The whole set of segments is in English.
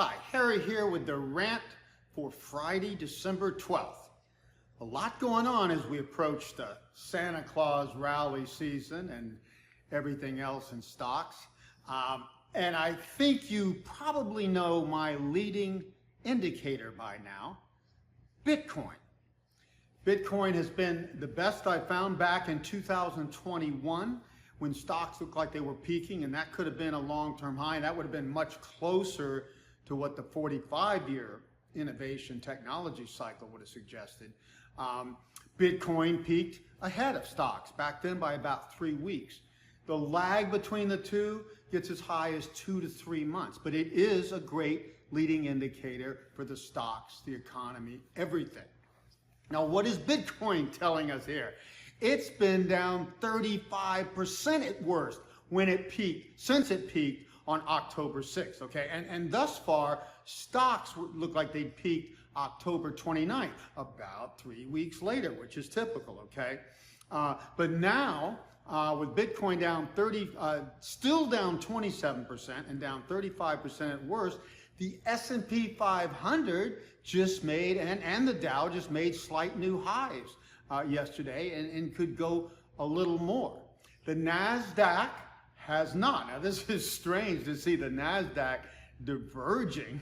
Hi, Harry here with the rant for Friday, December 12th. A lot going on as we approach the Santa Claus rally season and everything else in stocks. And I think you probably know my leading indicator by now, Bitcoin. Bitcoin has been the best I found back in 2021 when stocks looked like they were peaking, and that could have been a long-term high, and that would have been much closer to what the 45-year innovation technology cycle would have suggested. Bitcoin peaked ahead of stocks back then by about 3 weeks. The lag between the two gets as high as 2 to 3 months, but it is a great leading indicator for the stocks, the economy, everything. Now, what is Bitcoin telling us here? It's been down 35% at worst when it peaked, since it peaked on October 6th, okay? And thus far, stocks look like they'd peaked October 29th, about 3 weeks later, which is typical, okay? But now, with Bitcoin down still down 27% and down 35% at worst, the S&P 500 just made, and the Dow just made slight new highs yesterday and could go a little more. The Nasdaq has not. Now this is strange to see the Nasdaq diverging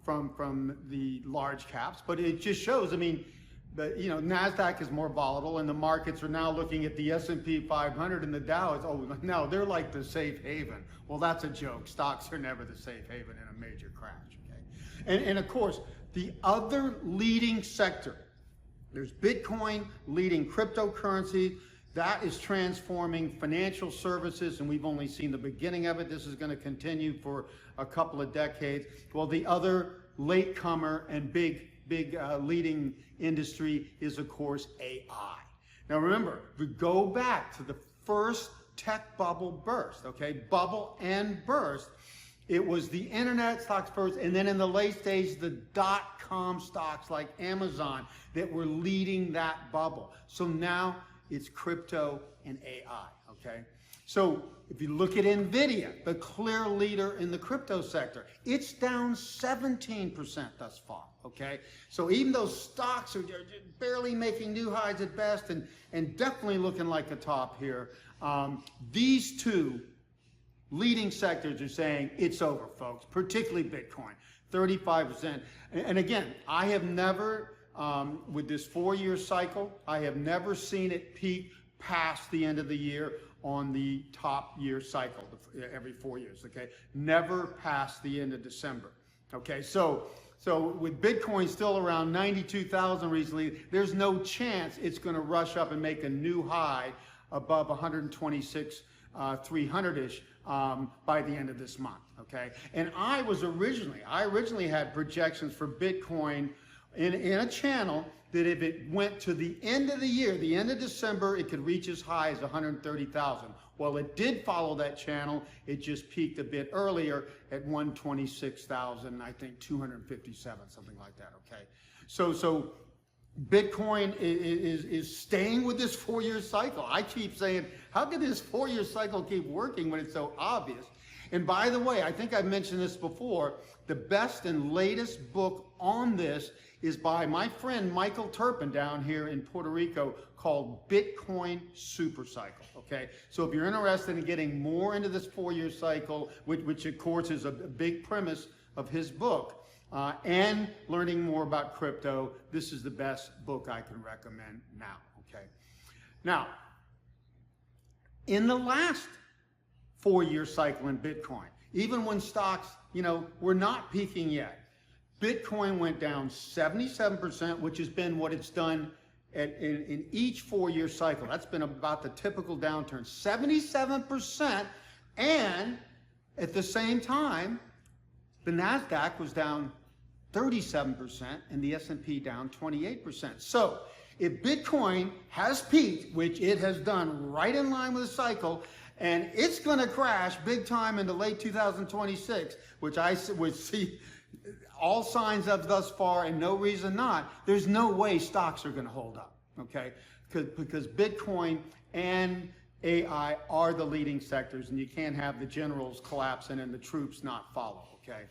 from the large caps, but it just shows, I mean, Nasdaq is more volatile and the markets are now looking at the S&P 500 and the Dow is, oh no, they're like the safe haven. Well, that's a joke. Stocks are never the safe haven in a major crash, okay? And of course, the other leading sector, there's Bitcoin leading cryptocurrency. That is transforming financial services, and we've only seen the beginning of it. This is going to continue for a couple of decades. Well, the other latecomer and big leading industry is, of course, AI. Now, remember, we go back to the first tech bubble burst, okay? Bubble and burst. It was the internet stocks first, and then in the late stage, the dot-com stocks like Amazon that were leading that bubble. So now it's crypto and AI, okay? So if you look at Nvidia, the clear leader in the crypto sector, it's down 17% thus far, okay? So even though stocks are barely making new highs at best and definitely looking like a top here, these two leading sectors are saying it's over, folks, particularly Bitcoin, 35%. And again, I have never, with this 4-year cycle, I have never seen it peak past the end of the year on the top year cycle, every 4 years, okay? Never past the end of December, okay? So with Bitcoin still around 92,000 recently, there's no chance it's gonna rush up and make a new high above 126, 300-ish by the end of this month, okay? And I originally had projections for Bitcoin in a channel that if it went to the end of the year, the end of December, it could reach as high as 130,000. Well, it did follow that channel. It just peaked a bit earlier at 126,000, I think 257, something like that, okay? So Bitcoin is staying with this 4-year cycle. I keep saying, how can this 4-year cycle keep working when it's so obvious? And by the way, I think I've mentioned this before, the best and latest book on this is by my friend Michael Turpin down here in Puerto Rico called Bitcoin Supercycle, okay? So if you're interested in getting more into this 4-year cycle, which of course is a big premise of his book, and learning more about crypto, this is the best book I can recommend now, okay? Now, in the last 4-year cycle in Bitcoin, even when stocks, were not peaking yet, Bitcoin went down 77%, which has been what it's done in each 4-year cycle. That's been about the typical downturn, 77%, and at the same time, the Nasdaq was down 37% and the S&P down 28%. So if Bitcoin has peaked, which it has done right in line with the cycle, and it's going to crash big time into late 2026, which I would see all signs of thus far and no reason not, there's no way stocks are going to hold up, okay? Because Bitcoin and AI are the leading sectors, and you can't have the generals collapsing and the troops not follow, okay?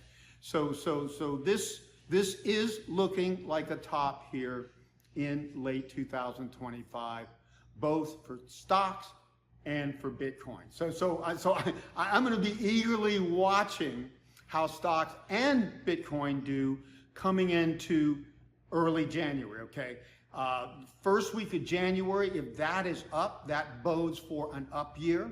So this is looking like a top here in late 2025, both for stocks and for Bitcoin. I'm going to be eagerly watching how stocks and Bitcoin do coming into early January, okay? First week of January, if that is up, that bodes for an up year.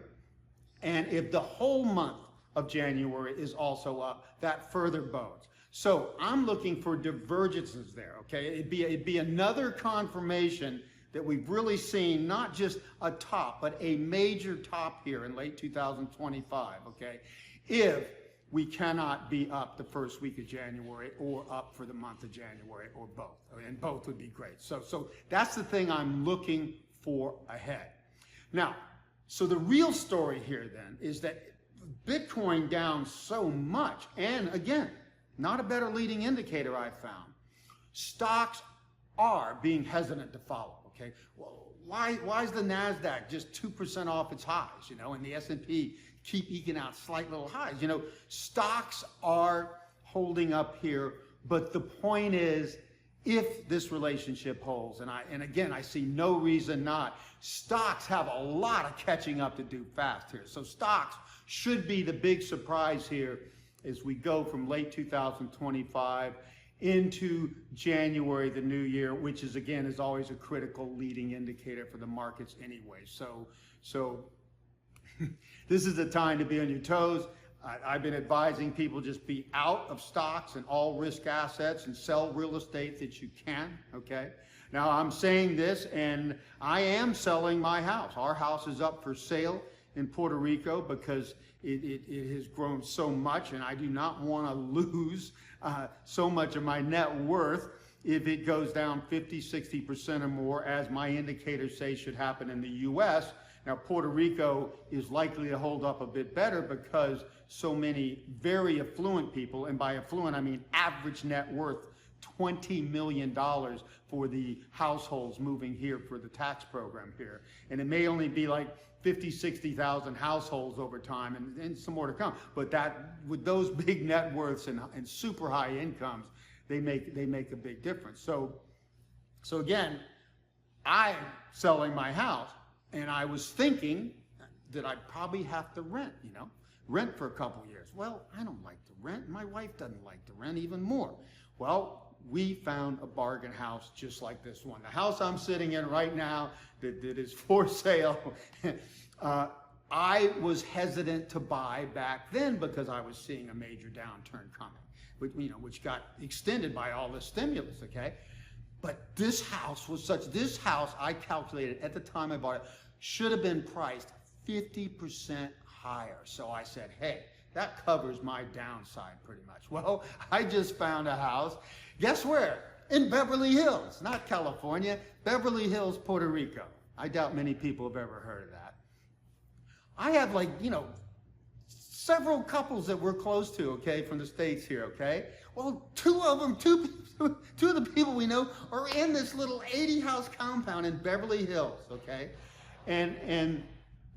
And if the whole month of January is also up, that further bodes. So I'm looking for divergences there, okay? It'd be another confirmation that we've really seen not just a top, but a major top here in late 2025, okay? If we cannot be up the first week of January or up for the month of January or both, and both would be great. So that's the thing I'm looking for ahead. Now, so the real story here then is that Bitcoin down so much, and again, not a better leading indicator I've found. Stocks are being hesitant to follow, okay? Well, why is the Nasdaq just 2% off its highs, you know, and the S&P keep eking out slight little highs? You know, stocks are holding up here, but the point is, if this relationship holds, and again, I see no reason not, stocks have a lot of catching up to do fast here. So stocks should be the big surprise here as we go from late 2025 into January, the new year, which is again is always a critical leading indicator for the markets anyway. So this is the time to be on your toes. I've been advising people just be out of stocks and all risk assets and sell real estate that you can, okay? Now I'm saying this and I am selling my house. Our house is up for sale in Puerto Rico because it has grown so much, and I do not want to lose so much of my net worth if it goes down 50, 60% or more, as my indicators say should happen in the US. Now, Puerto Rico is likely to hold up a bit better because so many very affluent people, and by affluent I mean average net worth, $20 million for the households moving here for the tax program here. And it may only be like 50, 60,000 households over time, and some more to come. But that, with those big net worths and super high incomes, they make a big difference. So again, I'm selling my house, and I was thinking that I'd probably have to rent, you know, rent for a couple years. Well, I don't like to rent. My wife doesn't like to rent even more. Well, we found a bargain house just like this one. The house I'm sitting in right now that is for sale, I was hesitant to buy back then because I was seeing a major downturn coming, which got extended by all this stimulus, okay? But this house was this house I calculated at the time I bought it should have been priced 50% higher. So I said, hey, that covers my downside pretty much. Well, I just found a house. Guess where? In Beverly Hills, not California, Beverly Hills, Puerto Rico. I doubt many people have ever heard of that. I have several couples that we're close to, okay, from the States here, okay? Well, two of the people we know are in this little 80-house compound in Beverly Hills, okay? And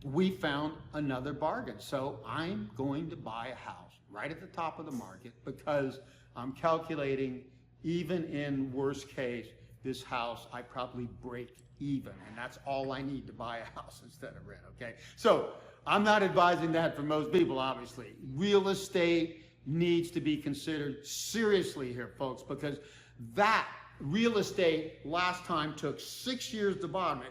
we found another bargain. So I'm going to buy a house right at the top of the market because I'm calculating, even in worst case, this house, I probably break even, and that's all I need to buy a house instead of rent, okay? So I'm not advising that for most people, obviously. Real estate needs to be considered seriously here, folks, because that real estate last time took 6 years to bottom.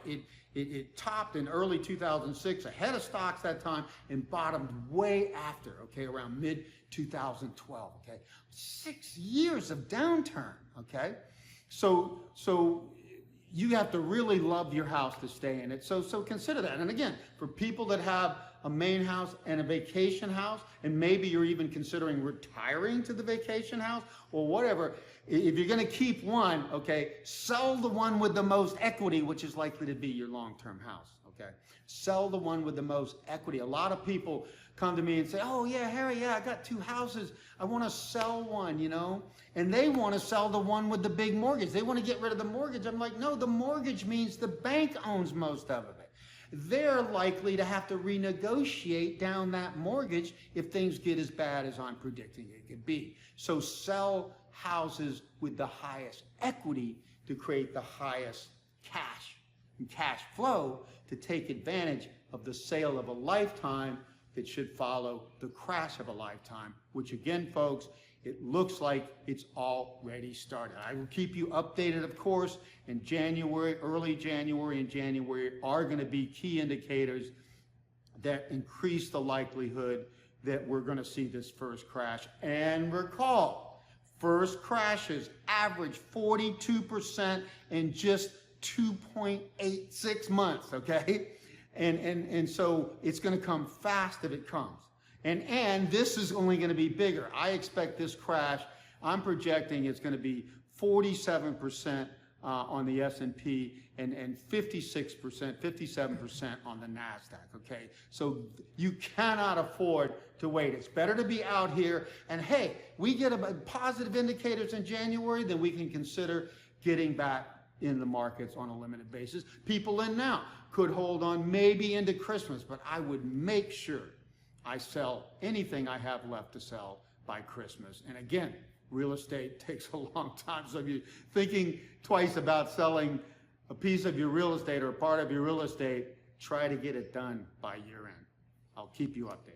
It topped in early 2006, ahead of stocks that time, and bottomed way after, okay, around mid-2012, okay? 6 years of downturn, okay? So you have to really love your house to stay in it. So consider that. And again, for people that have a main house and a vacation house, and maybe you're even considering retiring to the vacation house or whatever, if you're going to keep one, okay, sell the one with the most equity, which is likely to be your long-term house, okay? Sell the one with the most equity. A lot of people come to me and say, oh yeah, Harry, yeah, I got 2 houses. I want to sell one, you know? And they want to sell the one with the big mortgage. They want to get rid of the mortgage. I'm like, no, the mortgage means the bank owns most of it. they're likely to have to renegotiate down that mortgage if things get as bad as I'm predicting it could be. So sell houses with the highest equity to create the highest cash and cash flow to take advantage of the sale of a lifetime that should follow the crash of a lifetime, which again, folks, it looks like it's already started. I will keep you updated, of course, in January, early January and January are going to be key indicators that increase the likelihood that we're going to see this first crash. And recall, first crashes average 42% in just 2.86 months, okay? And so it's going to come fast if it comes. And this is only going to be bigger. I expect this crash, I'm projecting it's going to be 47% on the S&P and 56%, 57% on the Nasdaq, okay? So you cannot afford to wait. It's better to be out here. And hey, we get positive indicators in January, then we can consider getting back in the markets on a limited basis. People in now could hold on maybe into Christmas, but I would make sure I sell anything I have left to sell by Christmas. And again, real estate takes a long time. So if you're thinking twice about selling a piece of your real estate or a part of your real estate, try to get it done by year end. I'll keep you updated.